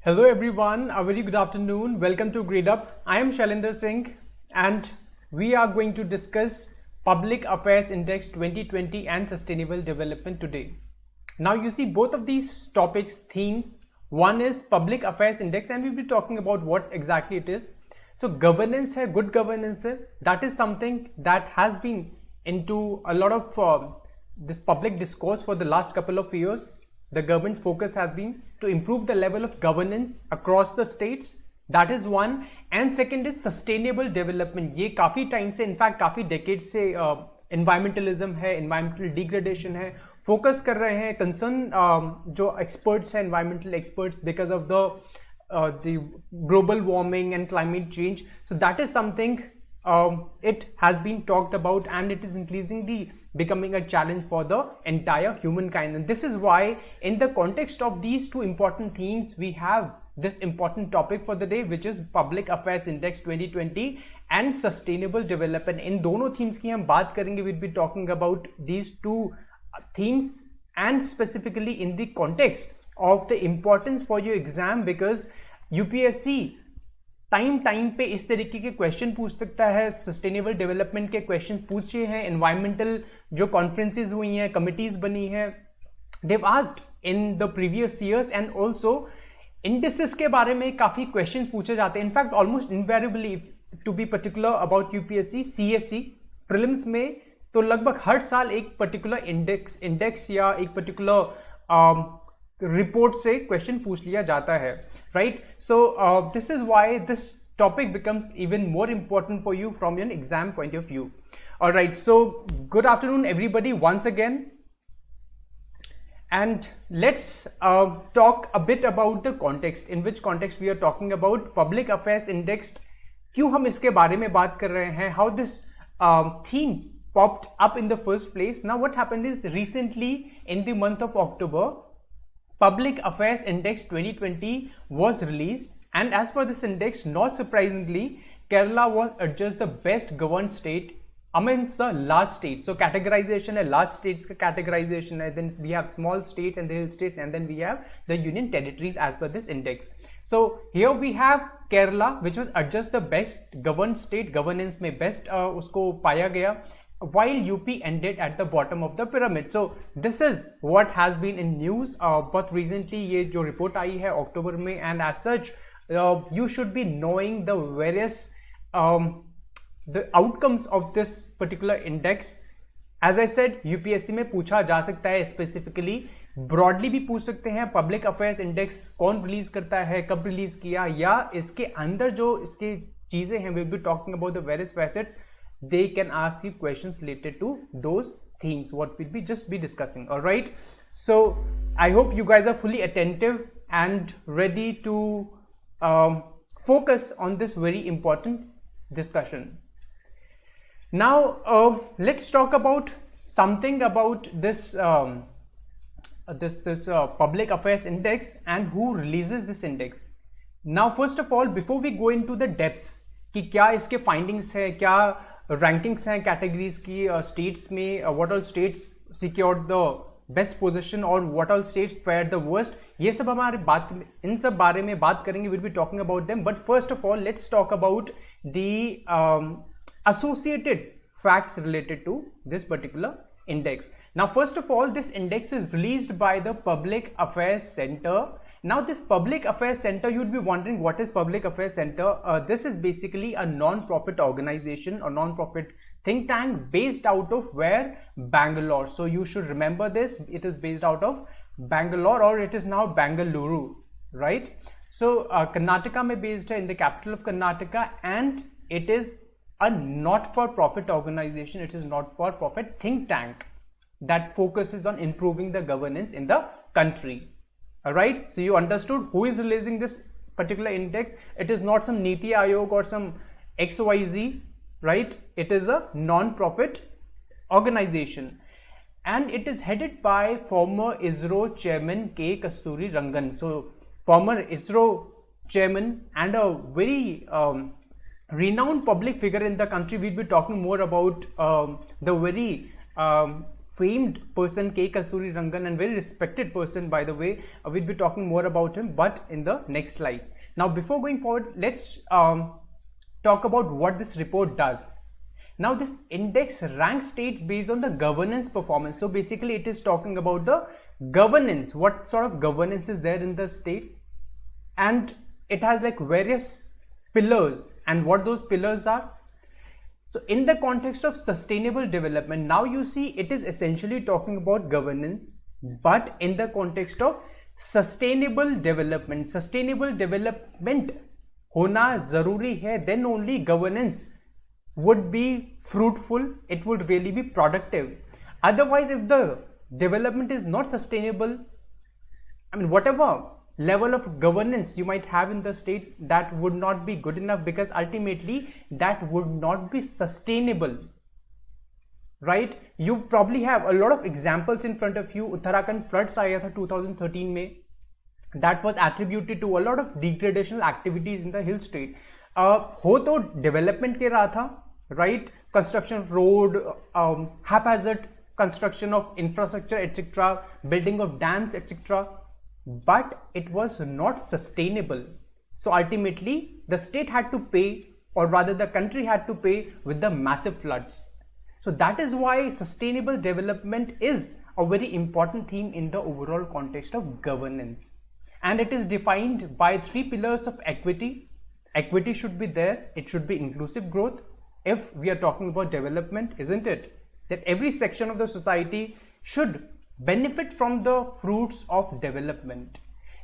Hello everyone, a very good afternoon. Welcome to Gradeup. I am Shailender Singh and we are going to discuss Public Affairs Index 2020 and Sustainable Development today. Now you see both of these topics, themes. One is Public Affairs Index and we'll be talking about what exactly it is. So governance hai, good governance hai, that is something that has been into a lot of this public discourse for the last couple of years. The government's focus has been to improve the level of governance across the states. That is one. And second is sustainable development. ये काफी time से, in fact काफी decade से environmentalism है, environmental degradation है, focus कर रहे हैं. कंसर्न जो एक्सपर्ट्स हैं, environmental experts, because of the global warming and climate change. So that is something it has been talked about, and it is increasingly becoming a challenge for the entire humankind. And this is why, in the context of these two important themes, we have this important topic for the day, which is Public Affairs Index 2020 and Sustainable Development. In दोनों themes की हम बात करेंगे. We'll be talking about these two themes and specifically in the context of the importance for your exam, because UPSC time पे इस तरीके के question पूछ सकता है. सस्टेनेबल डेवलपमेंट के क्वेश्चन पूछे हैं. एनवायरमेंटल जो कॉन्फ्रेंसेज हुई हैं, कमिटीज बनी हैं, they asked in the previous years. And also indices के बारे में काफी क्वेश्चन पूछे जाते हैं. In fact almost invariably, to be particular about UPSC CSC prelims में, तो लगभग हर साल एक पर्टिकुलर इंडेक्स या एक पर्टिकुलर रिपोर्ट से क्वेश्चन पूछ लिया जाता है, right? So this is why this topic becomes even more important for you from an exam point of view. All right, so good afternoon everybody once again, and let's talk a bit about the context. In which context we are talking about Public Affairs Index, क्यों हम इसके बारे में बात कर रहे हैं, how this theme popped up in the first place. Now what happened is, recently in the month of October, Public Affairs Index 2020 was released, and as per this index, not surprisingly, Kerala was adjudged the best governed state amongst the large states. So categorization है, large states का categorization है, then we have small states and the hill states, and then we have the union territories as per this index. So here we have Kerala, which was adjudged the best governed state, governance में best उसको पाया गया, while UP ended at the bottom of the pyramid. So this is what has been in news but recently ये जो report आई है अक्टूबर में, and as such you should be knowing the various the outcomes of this particular index. As I said, UPSC में पूछा जा सकता है, specifically broadly भी पूछ सकते हैं. Public Affairs Index कौन रिलीज करता है, कब रिलीज किया, या इसके अंदर जो इसके चीजें हैं, we'll be talking about the various facets. They can ask you questions related to those themes what we'll be just be discussing. All right, so I hope you guys are fully attentive and ready to focus on this very important discussion. Now let's talk about something about this Public Affairs Index and who releases this index. Now first of all, before we go into the depths कि क्या इसके findings है, क्या rankings हैं categories की states में, what all states secured the best position और what all states fared the worst, ये सब हमारे बात, इन सब बारे में बात करेंगे. Will be talking about them. But first of all let's talk about the associated facts related to this particular index. Now first of all, this index is released by the Public Affairs Center. Now this Public Affairs Center, you would be wondering what is Public Affairs Center. This is basically a non-profit organization or non-profit think tank based out of where? Bangalore. So you should remember this. It is based out of Bangalore, or it is now Bangalore, right? So Karnataka में based है, in the capital of Karnataka, and it is a not-for-profit organization. It is not-for-profit think tank that focuses on improving the governance in the country. All right, so you understood who is releasing this particular index. It is not some Niti Aayog or some XYZ, right? It is a non-profit organization, and it is headed by former ISRO chairman K. Kasturirangan. So former ISRO chairman and a very renowned public figure in the country. We'll be talking more about the very famed person K. Kasturirangan, and very respected person, by the way. We'll be talking more about him, but in the next slide. Now, before going forward, let's talk about what this report does. Now, this index ranks states based on the governance performance. So basically, it is talking about the governance, what sort of governance is there in the state, and it has like various pillars, and what those pillars are. So in the context of sustainable development, now you see it is essentially talking about governance, but in the context of sustainable development होना जरूरी है, then only governance would be fruitful, it would really be productive. Otherwise, if the development is not sustainable, I mean, whatever level of governance you might have in the state, that would not be good enough, because ultimately that would not be sustainable, right? You probably have a lot of examples in front of you. Uttarakhand floods आया था 2013 में, that was attributed to a lot of degradational activities in the hill state. हो तो development के रहा था, right? Construction of road, haphazard construction of infrastructure, etc., building of dams, etc., but it was not sustainable. So ultimately the state had to pay, or rather the country had to pay with the massive floods. So that is why sustainable development is a very important theme in the overall context of governance, and it is defined by 3 pillars of equity. Equity should be there, it should be inclusive growth if we are talking about development, isn't it? That every section of the society should benefit from the fruits of development.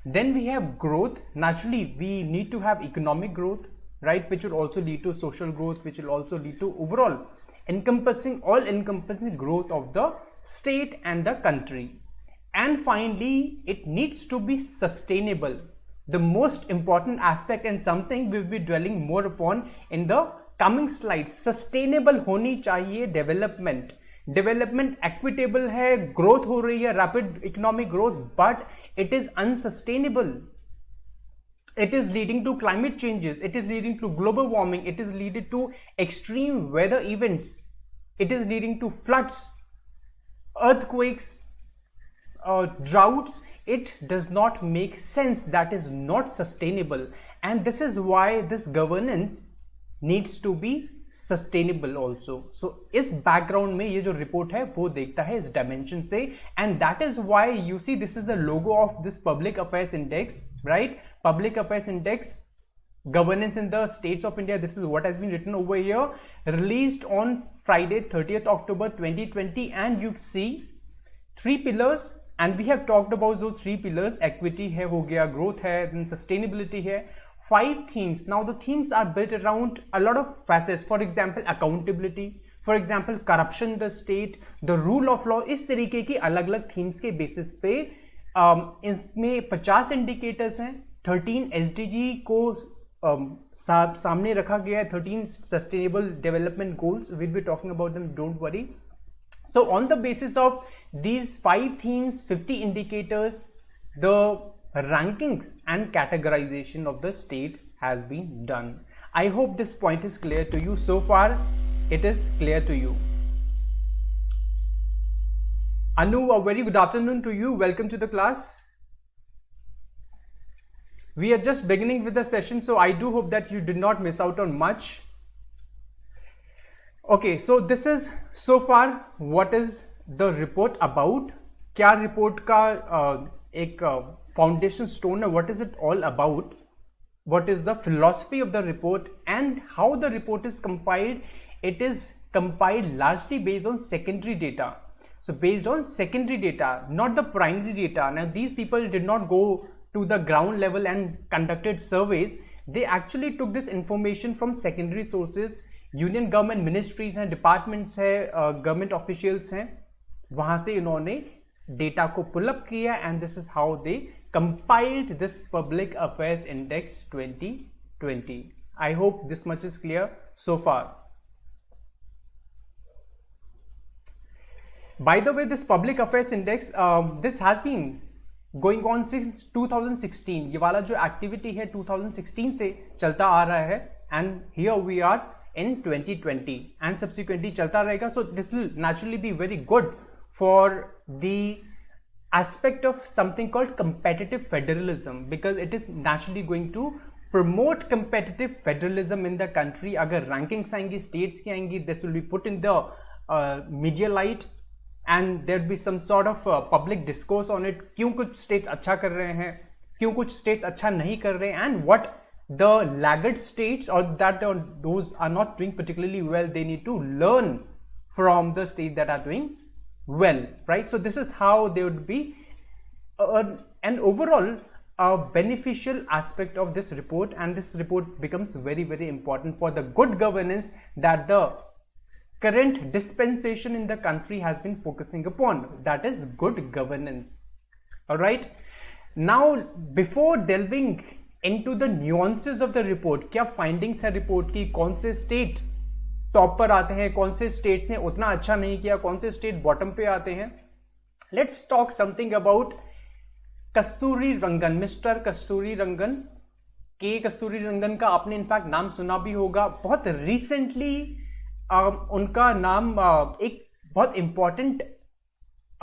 Then we have growth. Naturally, we need to have economic growth, right, which will also lead to social growth, which will also lead to overall all-encompassing growth of the state and the country. And finally, it needs to be sustainable. The most important aspect, and something we'll be dwelling more upon in the coming slides. Sustainable होनी चाहिए development. Development equitable है, growth हो रही है, rapid economic growth, but it is unsustainable. It is leading to climate changes, it is leading to global warming, it is leading to extreme weather events, it is leading to floods, earthquakes, droughts. It does not make sense. That is not sustainable, and this is why this governance needs to be sustainable also. So इस background में ये जो report है वो देखता है इस dimension से, and that is why you see this is the logo of this Public Affairs Index, right? Public Affairs Index, Governance in the States of India. This is what has been written over here, released on Friday 30th October 2020, and you see 3 pillars, and we have talked about those 3 pillars. Equity है, हो गया, growth है, then sustainability है. 5 themes. Now the themes are built around a lot of facets. For example, accountability, for example, corruption in the state, the rule of law. इस तरीके की अलग अलग themes के basis पे इसमें 50 indicators हैं, 13 SDG को सामने रखा गया है, 13 sustainable development goals. We'll be talking about them, don't worry. So on the basis of these 5 themes, 50 indicators, the rankings and categorization of the state has been done. I hope this point is clear to you. So far it is clear to you. Anu, a very good afternoon to you. Welcome to the class. We are just beginning with the session, so I do hope that you did not miss out on much. Okay, so this is so far what is the report about. क्या report का एक foundation stone है, what is it all about, what is the philosophy of the report, and how the report is compiled. It is compiled largely based on secondary data. So based on secondary data, not the primary data. Now these people did not go to the ground level and conducted surveys. They actually took this information from secondary sources. Union government ministries हैं, departments है, government officials हैं, वहां से इन्होंने data को pull up किया, and this is how they compiled this public affairs index 2020. I hope this much is clear so far. By the way, this Public Affairs Index, this has been going on since 2016. ये वाला जो activity है 2016 से चलता आ रहा है, and here we are in 2020 and subsequently चलता रहेगा. So this will naturally be very good for the aspect of something called competitive federalism, because it is naturally going to promote competitive federalism in the country. अगर rankings आएंगी, states की आएंगी, this will be put in the media light and there will be some sort of public discourse on it. क्यों कुछ states अच्छा कर रहे हैं, क्यों कुछ states अच्छा नहीं कर रहे हैं, and what the laggard states or that those are not doing particularly well, they need to learn from the states that are doing well, right? So this is how they would be an overall beneficial aspect of this report, and this report becomes very, very important for the good governance that the current dispensation in the country has been focusing upon, that is good governance. All right, now before delving into the nuances of the report, क्या findings है report की, कौन से state top पर आते हैं, कौन से स्टेट्स ने उतना अच्छा नहीं किया, कौन से स्टेट बॉटम पे आते हैं, let's talk something about Kasturirangan, mister Kasturirangan, के कस्तूरीरंगन का आपने इनफैक्ट नाम सुना भी होगा. बहुत रिसेंटली उनका नाम एक बहुत इंपॉर्टेंट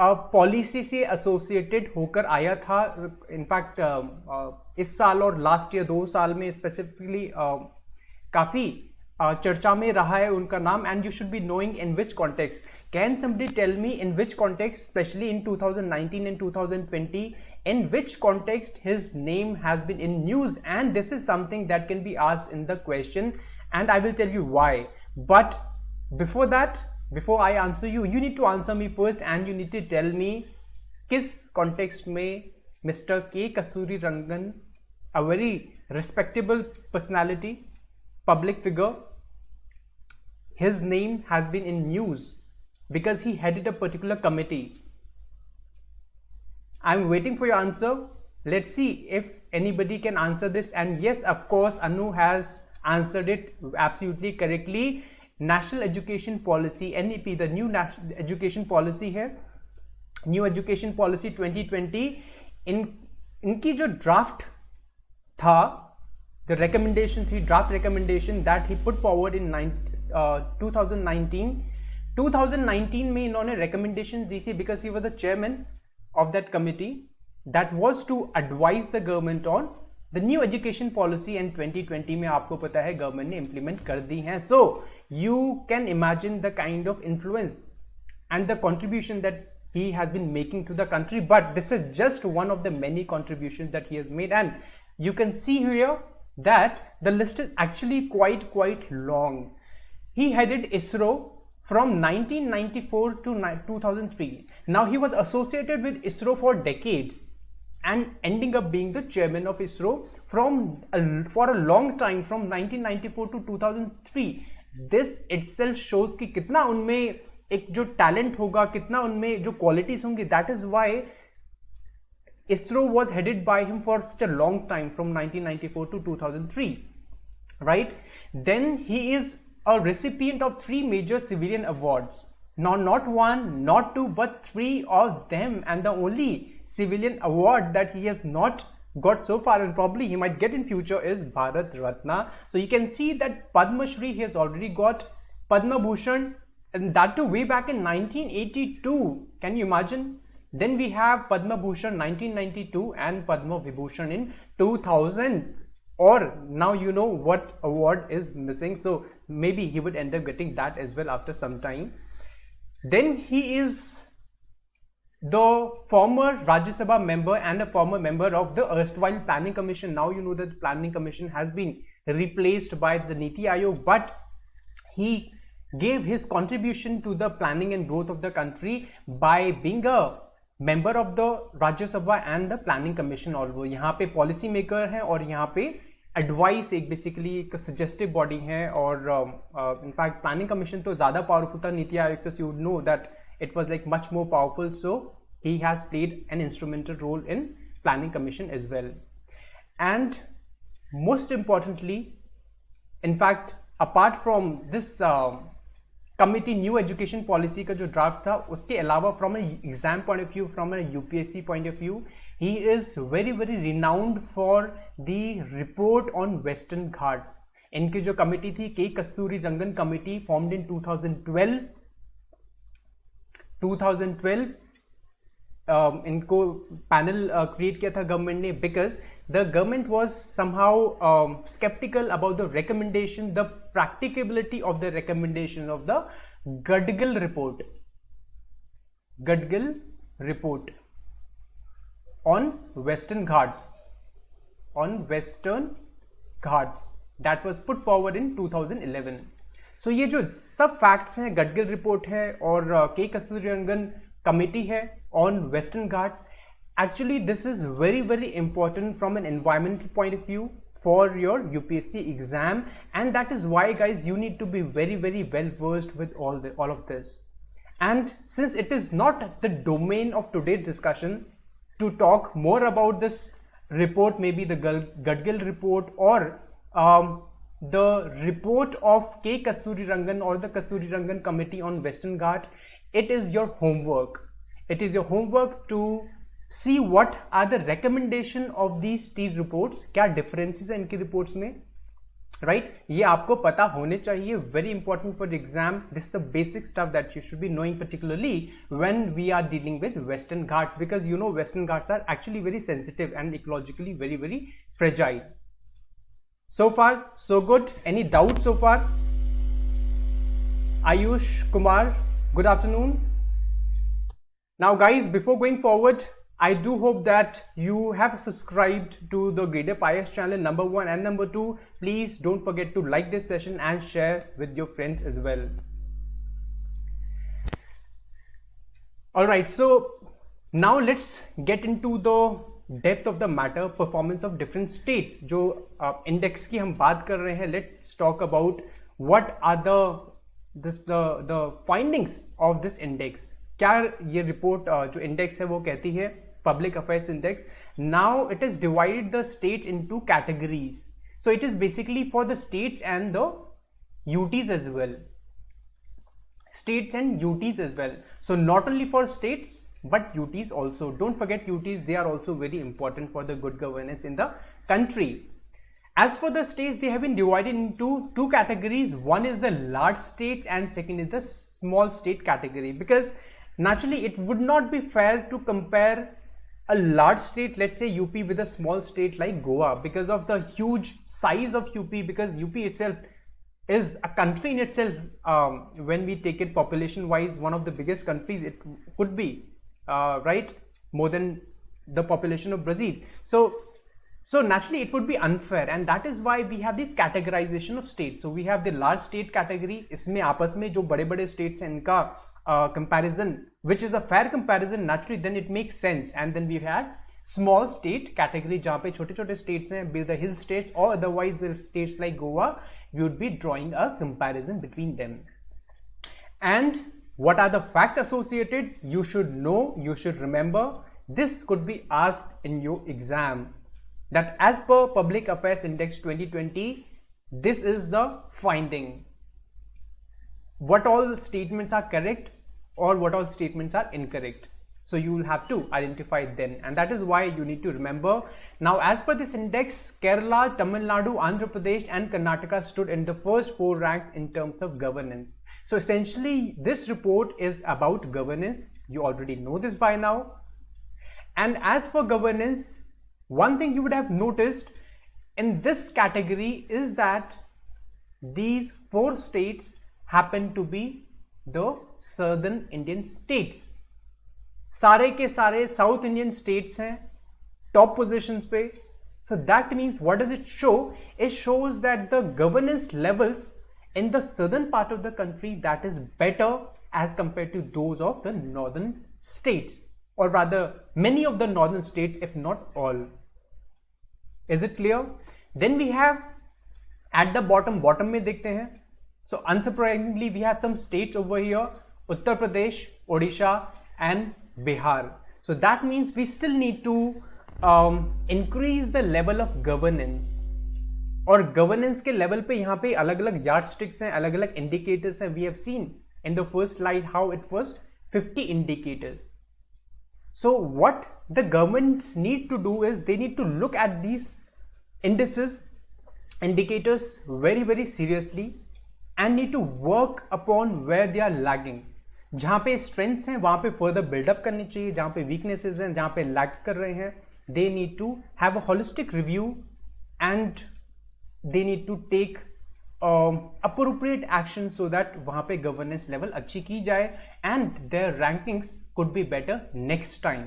पॉलिसी से एसोसिएटेड होकर आया था. इनफैक्ट इस साल और लास्ट ईयर 2 साल में स्पेसिफिकली काफी चर्चा में रहा है उनका नाम. And you should be knowing in which context. Can somebody tell me in which context, specially in 2019 and 2020, in which context his name has been in news? And this is something that can be asked in the question and I will tell you why. But before that, before I answer you, you need to answer me first and you need to tell me किस context में Mr. K. Kasturirangan, a very respectable personality, public figure, his name has been in news because he headed a particular committee. I'm waiting for your answer. Let's see if anybody can answer this. And yes, of course, Anu has answered it absolutely correctly. National Education Policy, NEP, the new national education policy here, New Education Policy 2020, इनकी जो draft था, the recommendation थी, draft recommendation that he put forward in 2019 में इन्होंने recommendation दी थी because he was the chairman of that committee that was to advise the government on the new education policy, and 2020 में आपको पता है government ने implement कर दी हैं. So you can imagine the kind of influence and the contribution that he has been making to the country. But this is just one of the many contributions that he has made, and you can see here that the list is actually quite long. He headed ISRO from 1994 to 2003. Now he was associated with ISRO for decades and ending up being the chairman of ISRO for a long time, from 1994 to 2003. This itself shows कि कितना उनमें एक जो talent होगा, कितना उनमें जो qualities होंगी. That is why ISRO was headed by him for such a long time, from 1994 to 2003, right? Then he is a recipient of 3 major civilian awards. Now, not 1, not 2, but 3 of them, and the only civilian award that he has not got so far, and probably he might get in future, is Bharat Ratna. So you can see that Padma Shri he has already got, Padma Bhushan, and that too way back in 1982. Can you imagine? Then we have Padma Bhushan 1992 and Padma Vibhushan in 2000. Or now you know what award is missing, so maybe he would end up getting that as well after some time. Then he is the former Rajya Sabha member and a former member of the erstwhile Planning Commission. Now you know that the Planning Commission has been replaced by the Niti Aayog, but he gave his contribution to the planning and growth of the country by being a member of the Rajya Sabha and the Planning Commission. Also, यहाँ पे policy maker है और यहाँ पे advice एक basically एक suggestive body है, और in fact Planning Commission तो ज़्यादा powerful था नीति आयोग से. You would know that it was like much more powerful, so he has played an instrumental role in Planning Commission as well. And most importantly, in fact, apart from this committee new education policy का जो draft था, उसके अलावा from an exam point of view, from a UPSC point of view, he is very renowned for the report on Western Ghats. इनकी जो committee थी, K. Kasturirangan committee, formed in 2012, 2012 इनको panel create किया था government ने, because the government was somehow skeptical about the recommendation, the practicability of the recommendation of the Gadgil report. Gadgil report on Western Ghats, that was put forward in 2011. So ये जो सब facts हैं, Gadgil report है और के Kasturirangan committee है on Western Ghats, actually this is very very important from an environmental point of view for your UPSC exam, and that is why guys you need to be very very well versed with all of this. And since it is not the domain of today's discussion to talk more about this report, maybe the Gadgil report or the report of K. Kasturirangan or the Kasturirangan committee on Western Ghats, it is your homework. It is your homework to see what are the recommendation of these state reports, क्या differences हैं इनकी reports में, right? ये आपको पता होने चाहिए, very important for the exam. This is the basic stuff that you should be knowing, particularly when we are dealing with Western Ghats, because you know Western Ghats are actually very sensitive and ecologically very very fragile. So far so good. Any doubts so far? Ayush Kumar, good afternoon. Now guys, before going forward, I do hope that you have subscribed to the Gradeup IS channel, number 1, and number 2, please don't forget to like this session and share with your friends as well. Alright, so now let's get into the depth of the matter, performance of different state. जो index की हम बात कर रहे हैं, let's talk about what are the findings of this index. क्या ये report जो index है वो कहती है, public affairs index. Now it is divided the states into categories. So it is basically for the states and the UTs as well. States and UTs as well. So not only for states but UTs also. Don't forget UTs, they are also very important for the good governance in the country. As for the states, they have been divided into two categories. One is the large states and second is the small state category, because naturally it would not be fair to compare a large state, let's say UP, with a small state like Goa, because of the huge size of UP, because UP itself is a country in itself. When we take it population wise, one of the biggest countries it could be, right, more than the population of Brazil. So naturally it would be unfair, and that is why we have this categorization of states. So we have the large state category, इसमें आपस में जो बड़े-बड़े states हैं इनका comparison, which is a fair comparison, naturally then it makes sense. And then we have small state category, जहाँ पे छोटे-छोटे states हैं, be the hill states or otherwise the states like Goa, we would be drawing a comparison between them. And what are the facts associated? You should know, you should remember. This could be asked in your exam, that as per Public Affairs Index 2020, this is the finding. What all statements are correct or what all statements are incorrect. So you will have to identify them, and that is why you need to remember. Now as per this index, Kerala, Tamil Nadu, Andhra Pradesh and Karnataka stood in the first 4 ranks in terms of governance. So essentially this report is about governance. You already know this by now. And as for governance, one thing you would have noticed in this category is that these 4 states happen to be the southern Indian states. सारे के सारे South Indian states हैं top positions पे. So that means what does it show? It shows that the governance levels in the southern part of the country, that is better as compared to those of the northern states, or rather many of the northern states, if not all. Is it clear? Then we have at the bottom में देखते हैं. So unsurprisingly, we have some states over here: Uttar Pradesh, Odisha, and Bihar. So that means we still need to increase the level of governance. और governance के level पे यहाँ पे अलग-अलग yardsticks हैं, अलग-अलग indicators हैं. We have seen in the first slide how it was 50 indicators. So what the governments need to do is they need to look at these indices, indicators very, very seriously, and need to work upon where they are lagging. जहां पे strengths हैं वहां पे further buildup करनी चाहिए, जहां पे weaknesses हैं, जहां पे लैग कर रहे हैं, they need to have a holistic review and they need to take appropriate action so that वहां पे गवर्नेंस लेवल अच्छी की जाए and their rankings could be better next time.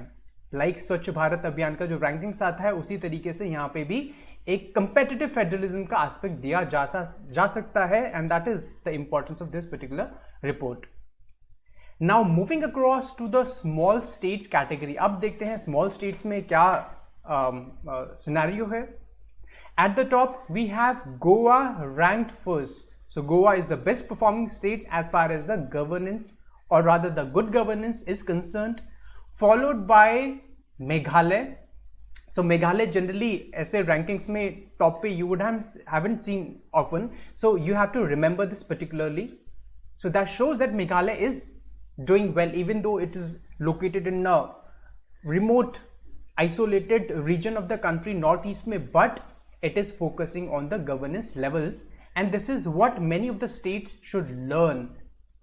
Like स्वच्छ भारत अभियान का जो रैंकिंग्स आता है उसी तरीके से यहाँ पे भी एक कंपेटिटिव फेडरलिज्म का एस्पेक्ट दिया जा सकता है and that is the importance of this particular report. Now moving across to the small states category. अब देखते हैं स्मॉल स्टेट्स में क्या सिनेरियो है. At the top, we have Goa ranked first. So Goa is the best performing state as far as the governance, or rather the good governance is concerned, followed by Meghalaya. So Meghalaya generally ऐसे rankings में top पे you would haven't seen often. So you have to remember this particularly. So that shows that Meghalaya is doing well, even though it is located in a remote, isolated region of the country, northeast में, but it is focusing on the governance levels, and this is what many of the states should learn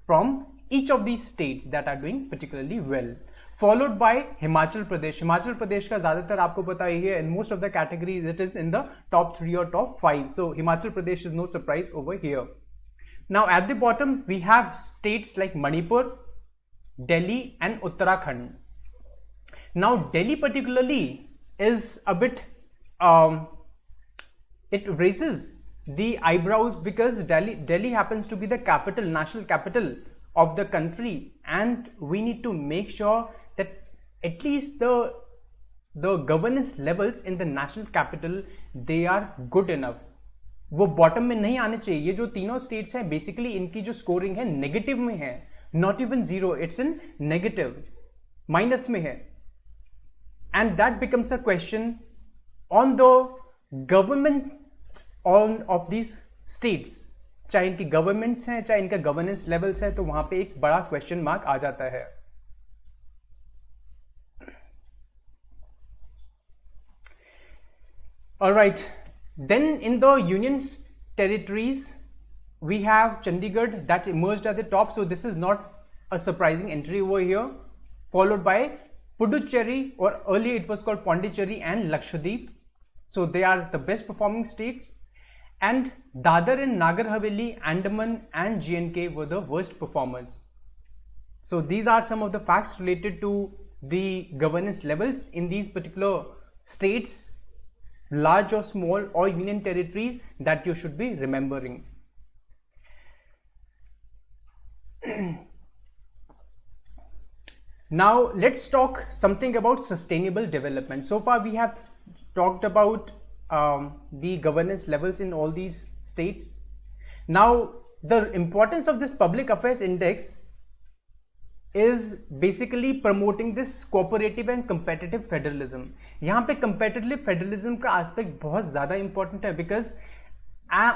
from each of these states that are doing particularly well. Followed by Himachal Pradesh. Himachal Pradesh का ज़्यादातर आपको पता ही है, in most of the categories it is in the top 3 or top 5. So Himachal Pradesh is no surprise over here. Now at the bottom we have states like Manipur, Delhi and Uttarakhand. Now Delhi particularly is a bit it raises the eyebrows because Delhi happens to be the capital, national capital of the country, and we need to make sure that at least the governance levels in the national capital, they are good enough. वो bottom में नहीं आने चाहिए. ये जो तीनों states हैं basically इनकी जो स्कोरिंग है नेगेटिव में है, not even zero, it's in negative, minus में है. And that becomes a question on the government on off these states. चाहे इनकी गवर्नमेंट्स हैं, चाहे इनका गवर्नेंस लेवल्स है, तो वहां पे एक बड़ा क्वेश्चन मार्क आ जाता है. Alright, then in the union territories we have Chandigarh that emerged at the top, so this is not a surprising entry over here, followed by Puducherry, or earlier it was called Pondicherry, and Lakshadweep. So they are the best performing states, and Dadar and Nagar Haveli, Andaman and J&K were the worst performers. So these are some of the facts related to the governance levels in these particular states, large or small or union territories, that you should be remembering. Now let's talk something about sustainable development. So far we have talked about the governance levels in all these states. Now the importance of this public affairs index is basically promoting this cooperative and competitive federalism. यहाँ पे competitive federalism का aspect बहुत ज़्यादा important है, because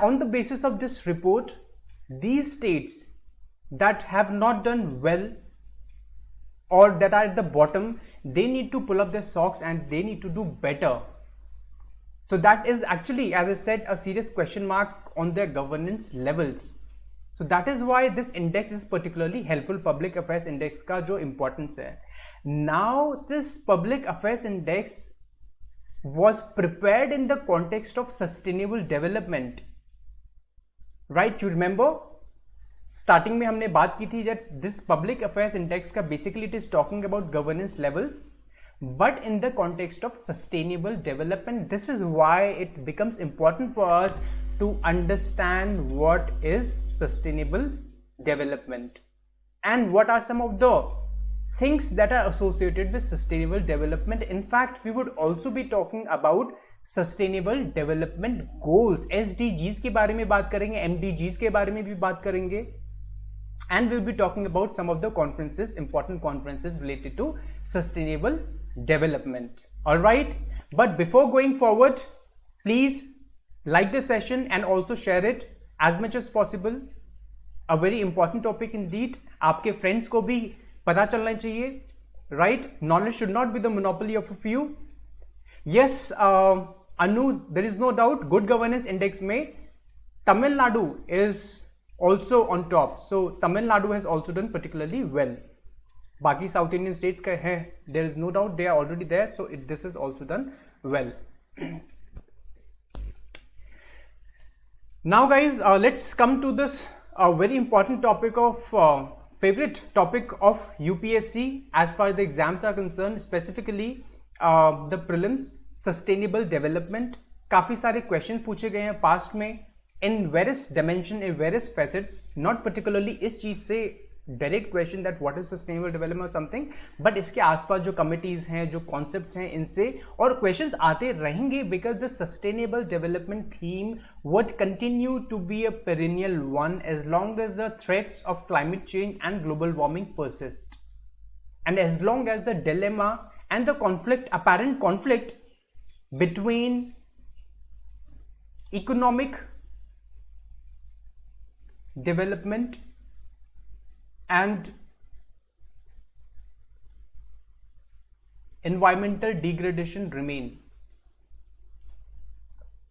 on the basis of this report, these states that have not done well or that are at the bottom, they need to pull up their socks and they need to do better. So that is actually, as I said, a serious question mark on their governance levels. So that is why this index is particularly helpful, public affairs index का जो importance है. Now this public affairs index was prepared in the context of sustainable development, right? You remember starting में हमने बात की थी that this public affairs index का basically it is talking about governance levels, but in the context of sustainable development. This is why it becomes important for us to understand what is sustainable development and what are some of the things that are associated with sustainable development. In fact, we would also be talking about sustainable development goals, SDGs के बारे में बात करेंगे, MDGs के बारे में भी बात करेंगे, and we'll be talking about some of the conferences, important conferences related to sustainable development. All right, but before going forward, please like this session and also share it as much as possible. A very important topic indeed. आपके friends को भी पता चलना चाहिए, right? Knowledge should not be the monopoly of a few. Yes, Anu, there is no doubt good governance index में Tamil Nadu is also on top. So Tamil Nadu has also done particularly well. Baki South Indian states ka hai, there is no doubt they are already there, so this is also done well. Now guys, let's come to this very important topic of favorite topic of UPSC as far as the exams are concerned, specifically the prelims, sustainable development. काफी सारे question पूछे गए हैं past में in various dimension, in various facets, not particularly इस चीज से direct question that what is sustainable development और समथिंग, बट इसके आसपास जो कमिटीज हैं, जो कॉन्सेप्ट्स हैं, इनसे और क्वेश्चंस आते रहेंगे because the sustainable development theme would continue to be a perennial one as long as the threats of climate change and global warming persist, and as long as the dilemma and the conflict, apparent conflict between economic development and environmental degradation remain,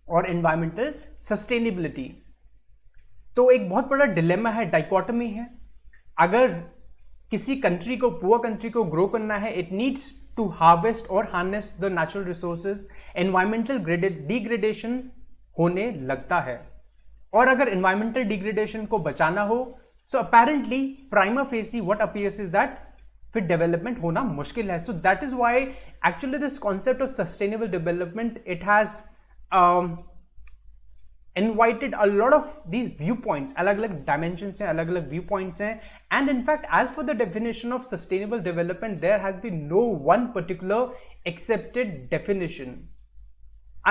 और environmental sustainability. तो एक बहुत बड़ा dilemma है, dichotomy है. अगर किसी country को, पुअर कंट्री को ग्रो करना है, इट नीड्स टू हार्वेस्ट और harness the natural resources. Environmental degradation होने लगता है, और अगर एनवायरमेंटल डिग्रेडेशन को बचाना हो, so apparently prima facie what appears is that फिर डेवलपमेंट होना मुश्किल है. So that is why actually this concept of sustainable development, it has invited a lot of these viewpoints, अलग अलग dimensions हैं, अलग अलग viewpoints हैं, and in fact as for the definition of sustainable development there has been no one particular accepted definition.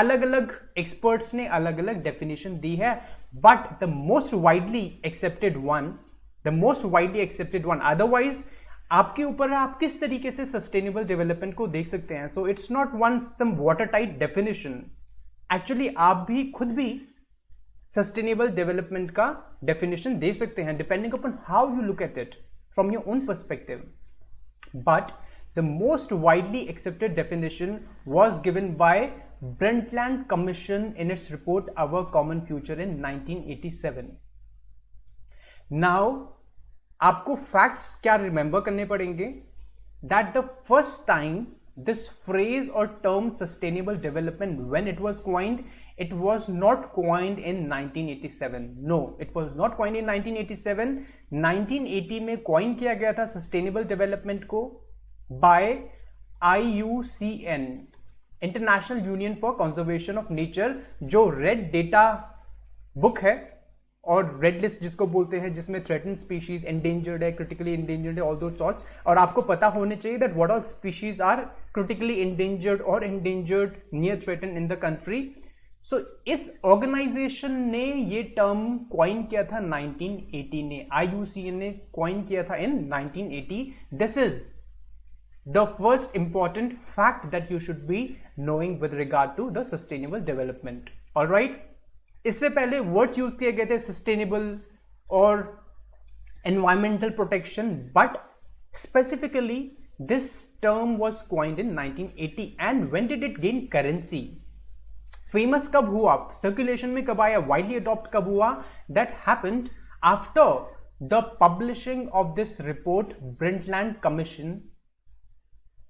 अलग अलग experts ने अलग अलग definition दी है, but the most widely accepted one, otherwise आपके ऊपर है आप किस तरीके से sustainable development को देख सकते हैं. So it's not one some watertight definition. Actually आप भी खुद भी सस्टेनेबल डेवलपमेंट का डेफिनेशन दे सकते हैं depending upon how you look at it from your own perspective. But the most widely accepted definition was given by Brundtland commission in its report our common future in 1987. Now आपको facts क्या remember करने पड़ेंगे, that the first time this phrase or term sustainable development, when it was coined, it was not coined in 1987. No, it was not coined in 1987. 1980 में coin किया गया था sustainable development को by IUCN, International Union for Conservation of Nature, जो red data book है और red list जिसको बोलते हैं, जिसमें थ्रेटन्ड स्पीशीज, एंडेंजर्ड है, क्रिटिकली एंडेंजर्ड है, ऑल दोस सॉर्ट्स. और आपको पता होने चाहिए that what all species are critically endangered और endangered near threaten in the country. So इस ऑर्गेनाइजेशन ने ये टर्म क्वाइन किया था 1980 ने, IUCN ने क्वाइन किया था in 1980. This is the first important fact that you should be knowing with regard to the sustainable development. Alright, इससे पहले वर्ड्स यूज किए गए थे सस्टेनेबल और environmental protection, but specifically this term was coined in 1980. And when did it gain currency, famous कब हुआ, circulation में कब आया, वाइडली अडॉप्ट कब हुआ, that happened after the publishing of this report Brundtland commission,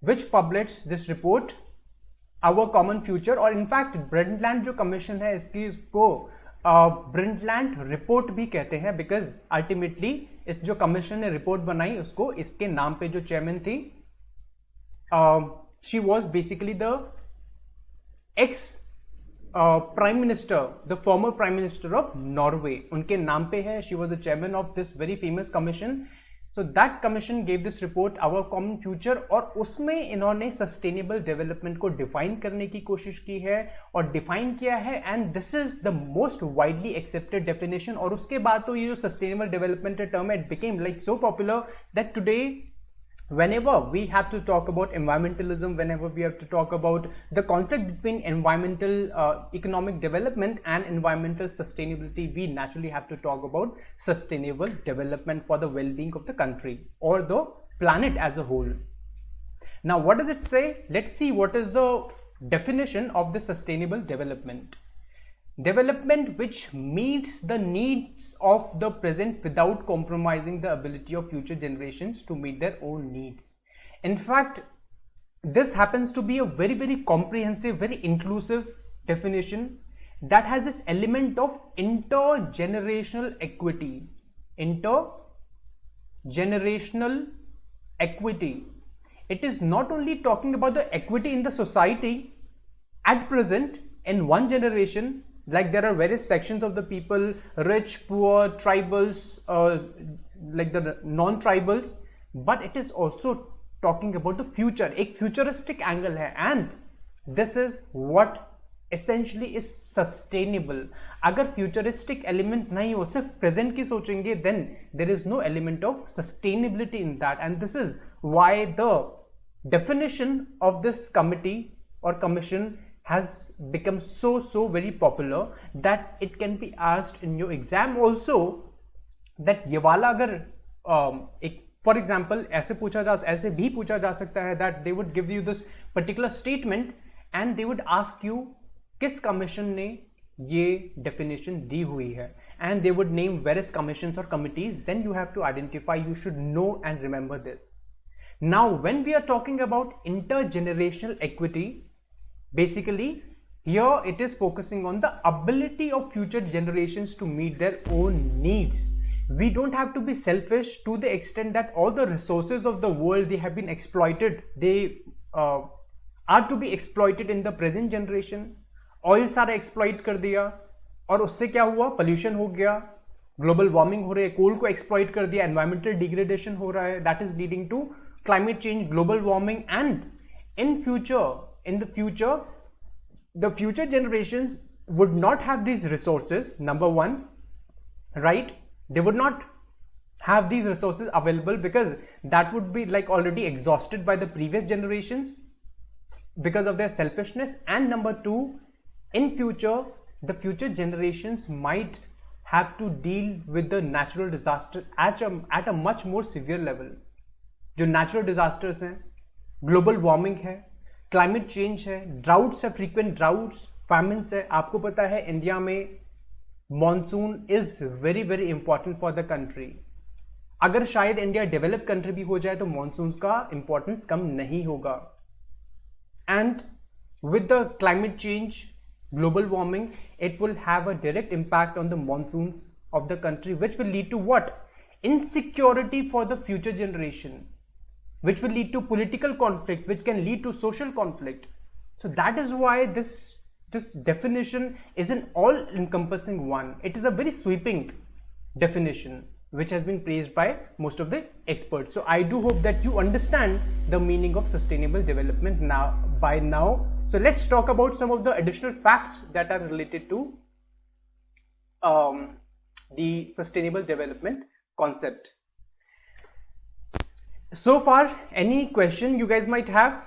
which published this report our common future. और in fact Brundtland जो commission है इसकी, इसको ब्रेंटलैंड रिपोर्ट भी कहते हैं, बिकॉज अल्टीमेटली इस जो कमीशन ने रिपोर्ट बनाई उसको इसके नाम पे जो चेयरमैन थी, she was basically the ex prime minister, the former prime minister of Norway, उनके नाम पे है. She was the chairman of this very famous commission. So that commission gave this report our common future, और उसमें इन्होंने sustainable development को define करने की कोशिश की है और डिफाइन किया है, and this is the most widely accepted definition. और उसके बाद तो ये जो सस्टेनेबल डेवलपमेंट टर्म है, it became like so popular that today whenever we have to talk about environmentalism, whenever we have to talk about the conflict between environmental economic development and environmental sustainability, we naturally have to talk about sustainable development for the well-being of the country or the planet as a whole. Now what does it say? Let's see what is the definition of the sustainable development. Development which meets the needs of the present without compromising the ability of future generations to meet their own needs. In fact, this happens to be a very, very comprehensive, very inclusive definition that has this element of intergenerational equity. Intergenerational equity. It is not only talking about the equity in the society at present in one generation, like there are various sections of the people, rich, poor, tribals, like the non-tribals, but it is also talking about the future. एक futuristic angle है, and this is what essentially is sustainable. अगर futuristic element नहीं हो, सिर्फ present की सोचेंगे, then there is no element of sustainability in that, and this is why the definition of this committee or commission has become so very popular that it can be asked in your exam also, that ये वाला अगर एक for example ऐसे भी पूछा जा सकता है that they would give you this particular statement and they would ask you किस commission ने ये definition दी हुई है, and they would name various commissions or committees. Then you have to identify, you should know and remember this. Now when we are talking about intergenerational equity, basically here it is focusing on the ability of future generations to meet their own needs. We don't have to be selfish to the extent that all the resources of the world, they have been exploited, they are to be exploited in the present generation. Oil सारा exploit कर दिया और उससे क्या हुआ, pollution हो गया, global warming हो रही है, coal को exploit कर दिया, environmental degradation हो रहा है, that is leading to climate change, global warming, and in the future the future generations would not have these resources, number one, right? They would not have these resources available because that would be like already exhausted by the previous generations because of their selfishness. And number two, in future the future generations might have to deal with the natural disaster at a much more severe level. जो natural disasters हैं, global warming है, climate change है, droughts है, frequent droughts, famines है. आपको पता है India में monsoon is very important for the country. अगर शायद इंडिया डेवलप कंट्री भी हो जाए तो monsoons का importance कम नहीं होगा. And with the climate change, global warming, it will have a direct impact on the monsoons of the country, which will lead to what? Insecurity for the future generation, which will lead to political conflict, which can lead to social conflict. So that is why this definition is an all-encompassing one. It is a very sweeping definition which has been praised by most of the experts. So I do hope that you understand the meaning of sustainable development by now. So let's talk about some of the additional facts that are related to the sustainable development concept. So far, any question you guys might have?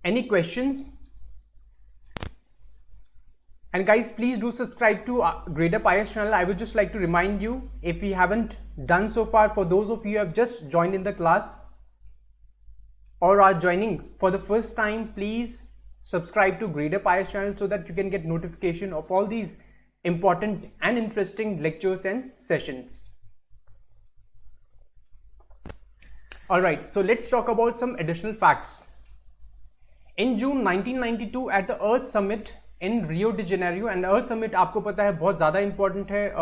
Any questions? And guys, please do subscribe to Gradeup IS channel. I would just like to remind you, if you haven't done so far, for those of you who have just joined in the class or are joining for the first time, please subscribe to Gradeup IS channel so that you can get notification of all these important and interesting lectures and sessions. Alright, so let's talk about some additional facts. In June 1992 at the Earth Summit in Rio de Janeiro, and Earth Summit आपको पता है बहुत ज़्यादा important है,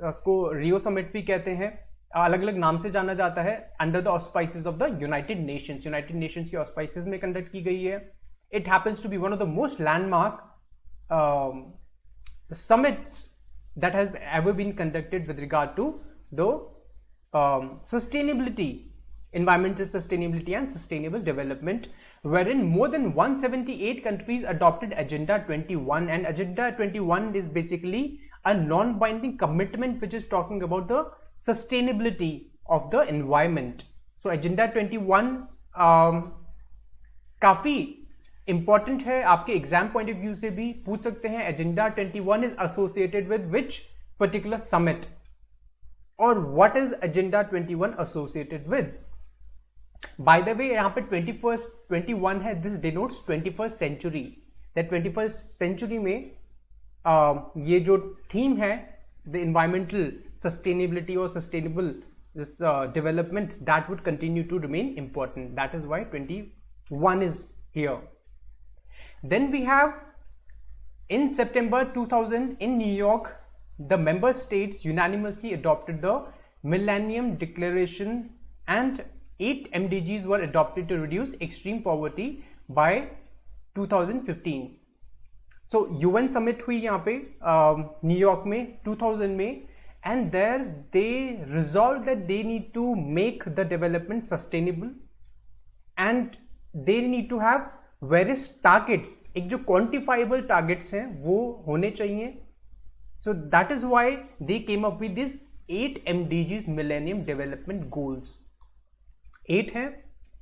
इसको Rio Summit भी कहते हैं, अलग अलग नाम से जाना जाता है, under the auspices of the United Nations. United Nations के auspices में conduct की गई है. It happens to be one of the most landmark summits that has ever been conducted with regard to the sustainability, environmental sustainability and sustainable development, wherein more than 178 countries adopted Agenda 21, and Agenda 21 is basically a non-binding commitment which is talking about the sustainability of the environment. So Agenda 21 काफी important है, आपके exam point of view से भी पूछ सकते हैं. Agenda 21 is associated with which particular summit, or what is Agenda 21 associated with? By the way, यहाँ पे 21 है, this denotes 21st century. That 21st century में ये जो थीम है द इन्वायरमेंटल सस्टेनेबिलिटी और sustainable this development, that would continue to remain important. That is why 21 is here. Then we have in September 2000 in New York, the member states unanimously adopted the Millennium Declaration and 8 MDGs were adopted to reduce extreme poverty by 2015. So UN summit हुई यहाँ पे New York में 2000 में, and there they resolved that they need to make the development sustainable and they need to have various targets. एक जो quantifiable targets हैं वो होने चाहिए. So that is why they came up with this 8 MDGs Millennium Development Goals. 8 हैं,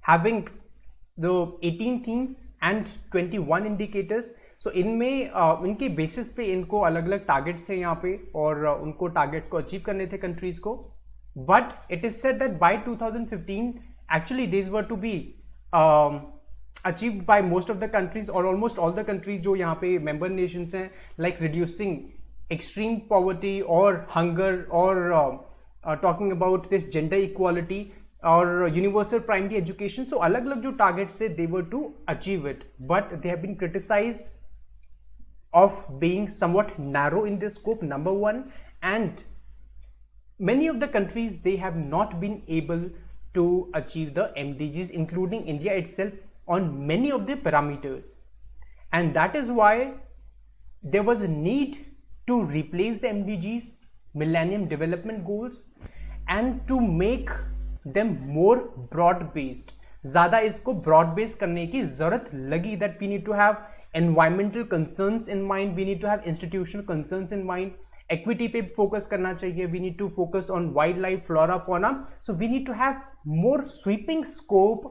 having the 18 themes and 21 indicators. So इनमें इनके basis पे इनको अलग अलग टारगेट्स हैं यहाँ पे और उनको टारगेट्स को अचीव करने थे कंट्रीज को. But it is said that by 2015 actually this were to be achieved by most of the countries और ऑलमोस्ट ऑल द कंट्रीज जो यहाँ पे मेंबर नेशंस हैं, लाइक रिड्यूसिंग एक्सट्रीम पॉवर्टी और हंगर और talking about this gender equality और universal primary education. So अलग अलग जो टारगेट्स है they were to achieve it, but they have been criticised of being somewhat narrow in their scope, number one, and many of the countries they have not been able to achieve the MDGs, including India itself, on many of the parameters, and that is why there was a need to replace the MDGs, Millennium Development Goals, and to make them more broad based. ज़्यादा इसको broad based करने की जरूरत लगी, that we need to have environmental concerns in mind, we need to have institutional concerns in mind, equity पे focus करना चाहिए, we need to focus on wildlife, flora, fauna. So we need to have more sweeping scope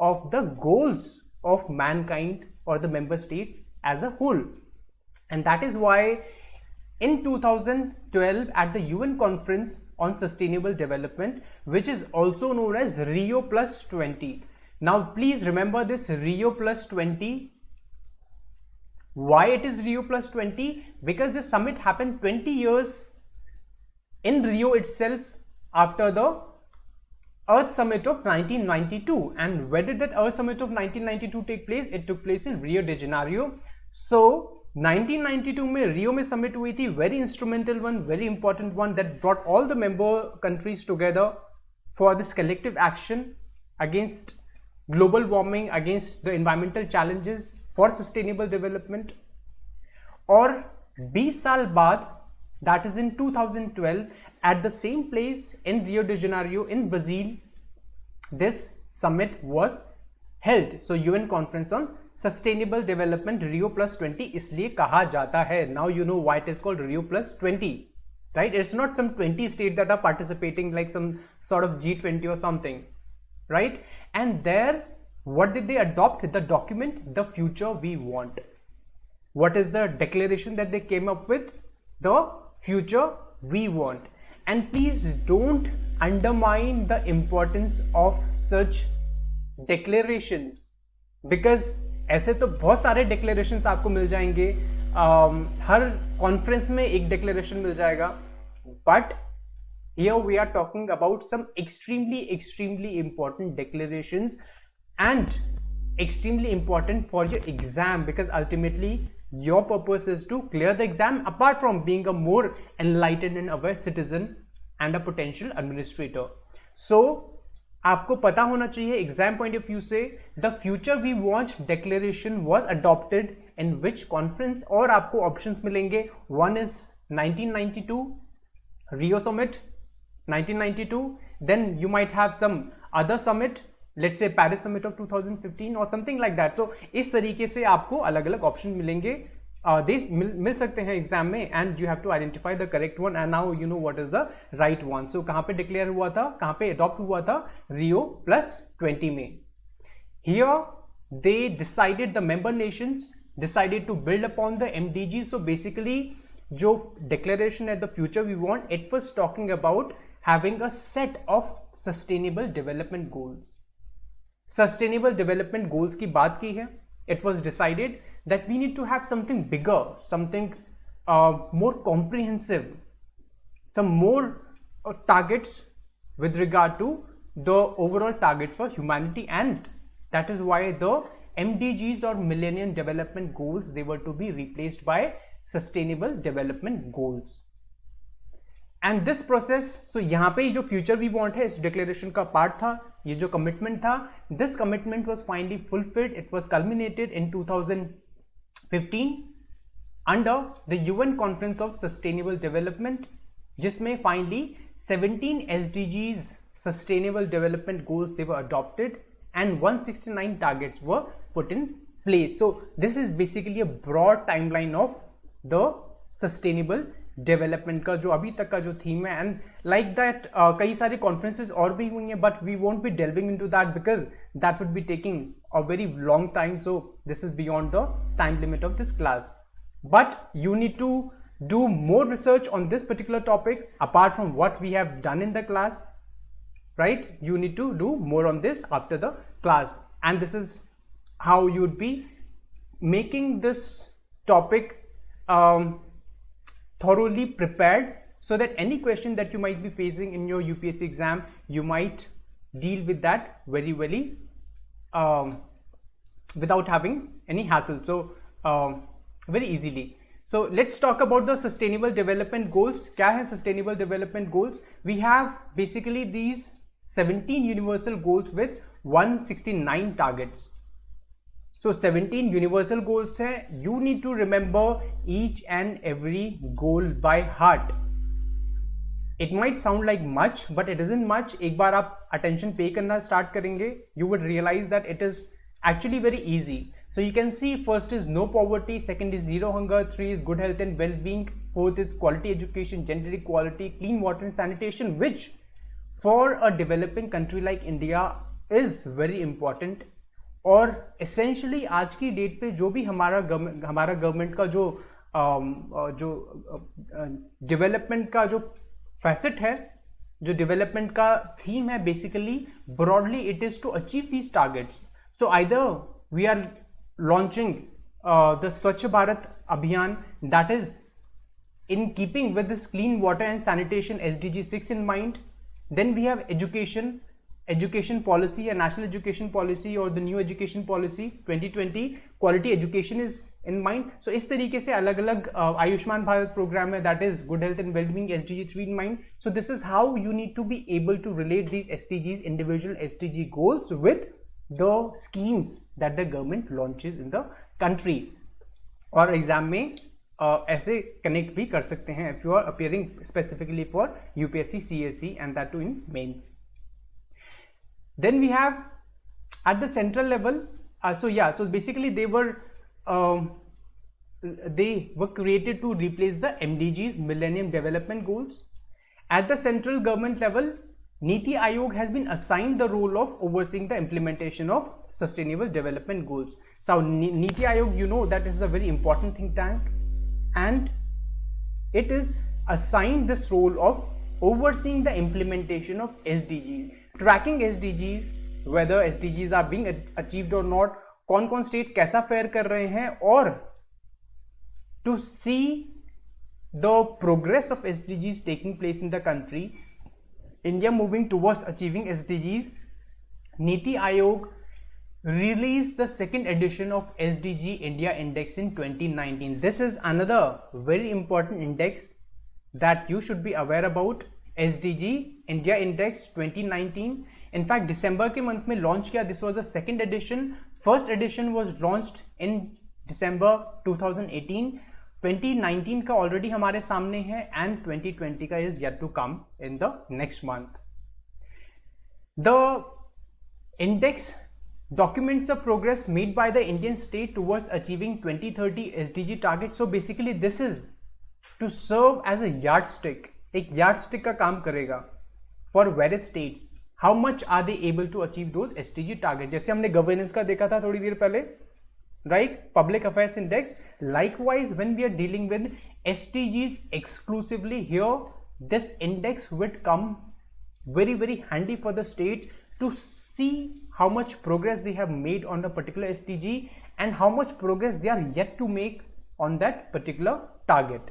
of the goals of mankind or the member state as a whole. And that is why in 2012 at the UN conference on sustainable development, which is also known as Rio Plus 20. Now please remember this Rio Plus 20. Why it is Rio Plus 20? Because this summit happened 20 years in Rio itself after the Earth Summit of 1992. And where did that Earth Summit of 1992 take place? It took place in Rio de Janeiro. So 1992 में Rio में summit हुई थी, very instrumental one, very important one, that brought all the member countries together for this collective action against global warming, against the environmental challenges, for sustainable development. और 20 साल बाद, that is in 2012, at the same place in Rio de Janeiro in Brazil, this summit was held. So UN conference on sustainable development, Rio Plus 20 इसलिए कहा जाता है. Now you know why it is called Rio Plus 20, right? It's not some 20 states that are participating like some sort of G20 or something, right? And there, what did they adopt? The document, The Future We Want. What is the declaration that they came up with? The Future We Want. And please don't undermine the importance of such declarations, because ऐसे तो बहुत सारे declarations आपको मिल जाएंगे, हर conference में एक declaration मिल जाएगा, but here we are talking about some extremely important declarations and extremely important for your exam, because ultimately your purpose is to clear the exam, apart from being a more enlightened and aware citizen and a potential administrator. So आपको पता होना चाहिए exam point of view से the Future We Want declaration was adopted in which conference, और आपको options मिलेंगे. One is 1992 Rio Summit 1992, then you might have some other summit, let's say Paris Summit of 2015 or something like that. So इस तरीके से आपको अलग अलग option मिलेंगे, मिल सकते हैं एग्जाम में, and you have to identify the correct one, and now you know what is the right one. So कहाँ पे डिक्लेयर हुआ था, कहाँ पे अडॉप्ट हुआ था? Rio Plus 20 में. Here they decided, the member nations decided to build upon the MDGs. So basically जो declaration at the Future We Want, it was talking about having a set of sustainable development goals. Sustainable development goals की बात की है. It was decided that we need to have something bigger, something more comprehensive, some more targets with regard to the overall targets for humanity, and that is why the MDGs or Millennium Development Goals, they were to be replaced by Sustainable Development Goals. And this process, so यहाँ पे जो future we want है इस declaration का part था, ये जो commitment था, this commitment was finally fulfilled. It was culminated in 2015 under the UN Conference of Sustainable Development, जिसमें finally 17 SDGs Sustainable Development Goals they were adopted and 169 targets were put in place. So this is basically a broad timeline of the sustainable development का जो अभी तक का जो theme है, and like that कई सारे कॉन्फ्रेंसेस और भी हुई हैं, but we won't be delving into that because that would be taking a very long time, so this is beyond the time limit of this class. But you need to do more research on this particular topic apart from what we have done in the class, right? You need to do more on this after the class, and this is how you would be making this topic thoroughly prepared, so that any question that you might be facing in your UPSC exam, you might deal with that very without having any hassle, so very easily. So let's talk about the Sustainable Development Goals. क्या है Sustainable Development Goals? We have basically these 17 universal goals with 169 targets. So 17 universal goals है. You need to remember each and every goal by heart. It might sound like much, but it isn't much. एक बार आप attention pay करना start करेंगे, you would realize that it is actually very easy. So you can see first is no poverty, second is zero hunger, 3 is good health and well-being, 4th is quality education, gender equality, clean water and sanitation, which for a developing country like India is very important. और essentially आज की date पे जो भी हमारा government का जो development का जो फैसेट है, जो डेवलपमेंट का थीम है, basically broadly it is to achieve these targets. So either we are launching the Swachh Bharat Abhiyan, that is in keeping with this clean water and sanitation SDG 6 in mind. Then we have education policy, a national education policy or the new education policy 2020, quality education is in mind. So इस तरीके से अलग अलग Ayushman Bharat programme है, that is good health and well-being SDG 3 in mind. So this is how you need to be able to relate these SDGs, individual SDG goals, with the schemes that the government launches in the country. और exam में ऐसे connect भी कर सकते हैं if you are appearing specifically for UPSC CSE and that too in mains. Then we have at the central level, so basically they were created to replace the MDGs, Millennium Development Goals. At the central government level, Niti Aayog has been assigned the role of overseeing the implementation of Sustainable Development Goals. So Niti Aayog, you know that is a very important think tank, and it is assigned this role of overseeing the implementation of SDGs, tracking SDGs, whether SDGs are being achieved or not, कौन states कैसा fare कर रहे हैं, और to see the progress of SDGs taking place in the country. India moving towards achieving SDGs, Niti Aayog released the second edition of SDG India Index in 2019. This is another very important index that you should be aware about. SDG India Index 2019. In fact, December के month में launch किया. This was the second edition. First edition was launched in December 2018. 2019 का already हमारे सामने है, and 2020 का is yet to come in the next month. The index documents the progress made by the Indian state towards achieving 2030 SDG targets. So basically this is to serve as a yardstick. एक yardstick का काम करेगा for various states. How much are they able to achieve those SDG targets? जैसे हमने governance का देखा था थोड़ी देर पहले, right? Public Affairs Index. Likewise, when we are dealing with SDGs exclusively here, this index would come very handy for the state to see how much progress they have made on a particular SDG and how much progress they are yet to make on that particular target.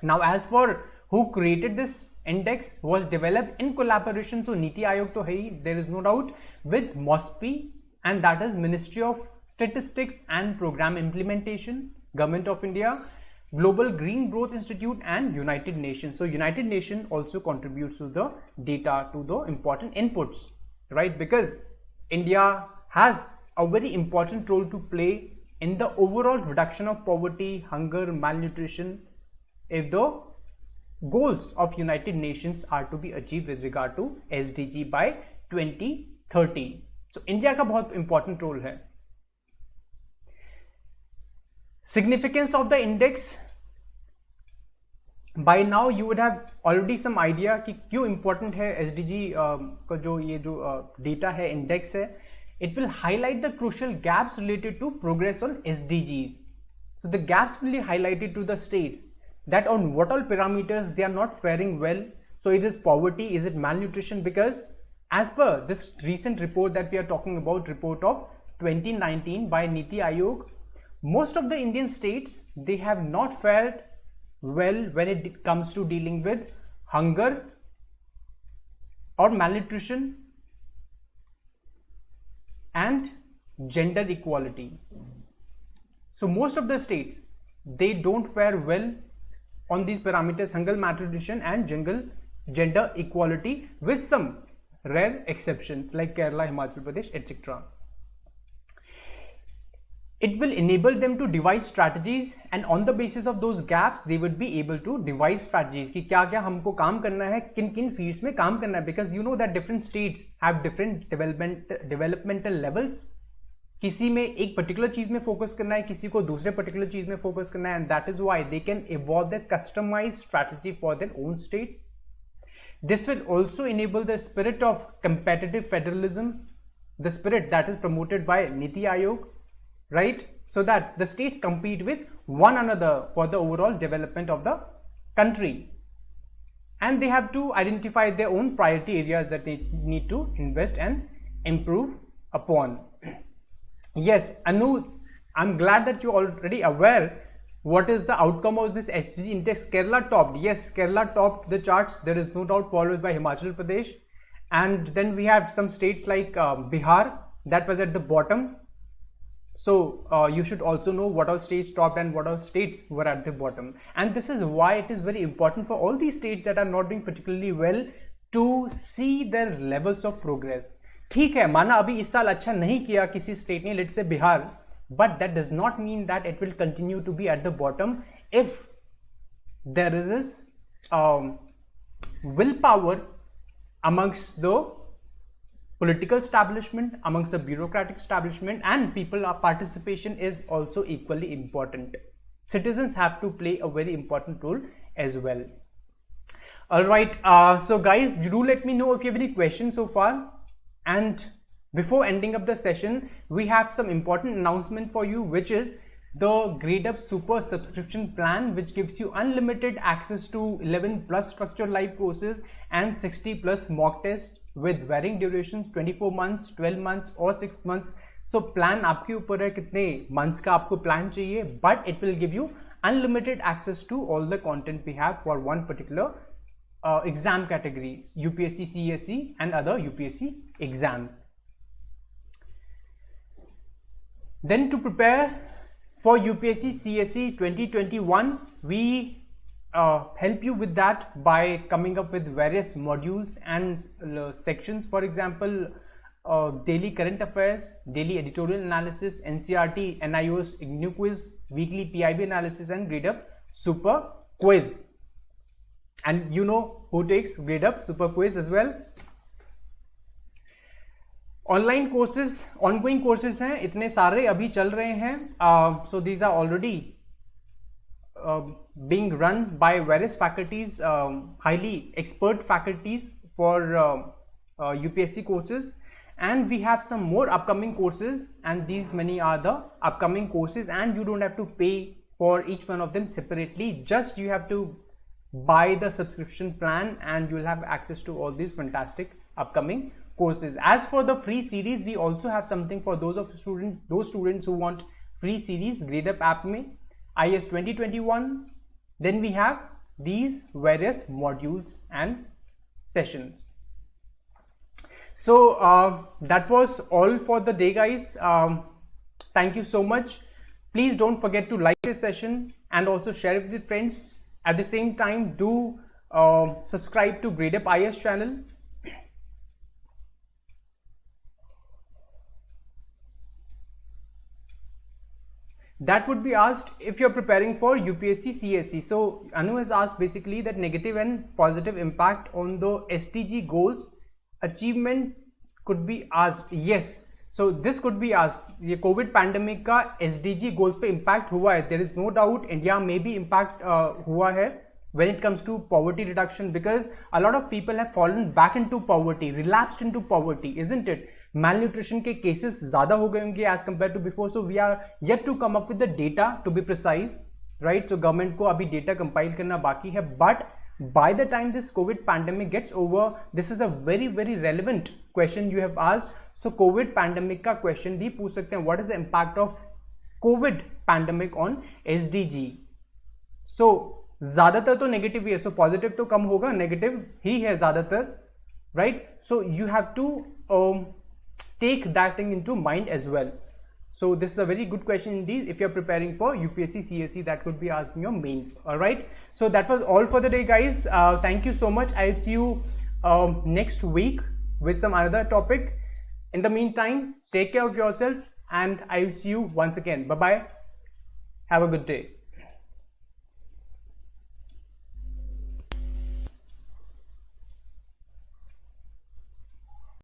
Now, as for who created this index, was developed in collaboration, so Niti Aayog to hai, there is no doubt, with MOSPI, and that is Ministry of Statistics and Program Implementation, Government of India, Global Green Growth Institute, and United Nations. So United Nations also contributes to the data, to the important inputs, right? Because India has a very important role to play in the overall reduction of poverty, hunger, malnutrition, if the goals of United Nations are to be achieved with regard to SDG by 2030. So India का बहुत important role है. Significance of the index. By now you would have already some idea कि क्यों important है SDG का जो ये जो data है, index है. It will highlight the crucial gaps related to progress on SDGs. So the gaps will be highlighted to the states, that on what all parameters they are not faring well. So it is poverty, is it malnutrition? Because as per this recent report that we are talking about, report of 2019 by Niti Aayog, most of the Indian states, they have not fared well when it comes to dealing with hunger or malnutrition and gender equality. So most of the states, they don't fare well on these parameters, hunger, malnutrition and gender equality, with some rare exceptions like Kerala, Himachal Pradesh, etc. It will enable them to devise strategies, and on the basis of those gaps they would be able to devise strategies कि क्या क्या हमको काम करना है, किन किन fields में काम करना है. Because you know that different states have different developmental levels. किसी में एक particular चीज में focus करना है, किसी को दूसरे particular चीज में focus करना है, and that is why they can evolve their customized strategy for their own states. This will also enable the spirit of competitive federalism, the spirit that is promoted by Niti Aayog, right? So that the states compete with one another for the overall development of the country. And they have to identify their own priority areas that they need to invest and improve upon. Yes, Anu, I'm glad that you're already aware what is the outcome of this SDG index. Kerala topped. Yes, Kerala topped the charts. There is no doubt, followed by Himachal Pradesh. And then we have some states like Bihar that was at the bottom. So you should also know what all states topped and what all states were at the bottom. And this is why it is very important for all these states that are not doing particularly well to see their levels of progress. ठीक है, माना अभी इस साल अच्छा नहीं किया किसी स्टेट ने, let's say Bihar, but that does not mean that it will continue to be at the bottom if there is this willpower amongst the political establishment, amongst the bureaucratic establishment, and participation is also equally important. Citizens have to play a very important role as well. Alright, so guys, do let me know if you have any questions so far. And before ending up the session, we have some important announcement for you, which is the Gradeup Super subscription plan, which gives you unlimited access to 11 plus structured live courses and 60 plus mock tests with varying durations, 24 months, 12 months or 6 months. So plan आपके ऊपर है कितने months का आपको plan चाहिए, but it will give you unlimited access to all the content we have for one particular exam category, UPSC CSE and other UPSC exams. Then to prepare for UPSC CSE 2021, we help you with that by coming up with various modules and sections. For example, daily current affairs, daily editorial analysis, NCRT, NIOS, IGNU quiz, weekly PIB analysis, and Gradeup Super quiz. And you know who takes Gradeup Super quiz as well. Online courses, ongoing courses हैं, इतने सारे अभी चल रहे हैं. So these are already being run by various faculties, highly expert faculties for UPSC courses, and we have some more upcoming courses, and these many are the upcoming courses, and you don't have to pay for each one of them separately. Just you have to buy the subscription plan and you will have access to all these fantastic upcoming courses. As for the free series, we also have something for those students who want free series. Gradeup app में IS 2021. Then we have these various modules and sessions. So that was all for the day, guys. Thank you so much. Please don't forget to like this session and also share it with your friends. At the same time, do subscribe to Gradeup IS channel. That would be asked if you're preparing for UPSC CSE. So Anu has asked basically that negative and positive impact on the SDG goals achievement could be asked. Yes, so this could be asked. ये Covid pandemic का SDG goals पे impact हुआ है. There is no doubt India में भी impact हुआ है when it comes to poverty reduction, because a lot of people have fallen back into poverty, relapsed into poverty, isn't it? Malnutrition के cases ज़्यादा हो गए होंगे as compared to before. So we are yet to come up with the data to be precise, right? So government को अभी data compile करना बाकी है, but by the time this COVID pandemic gets over, this is a very relevant question you have asked. So COVID pandemic का question भी पूछ सकते हैं. What is the impact of COVID pandemic on SDG? So ज़्यादातर तो negative ही है. So positive तो कम होगा, नेगेटिव ही है ज़्यादातर, right? So you have to take that thing into mind as well. So this is a very good question indeed. If you're preparing for UPSC CSE, that could be asked in your mains. All right. So that was all for the day, guys. Thank you so much. I'll see you next week with some other topic. In the meantime, take care of yourself, and I'll see you once again. Bye bye. Have a good day.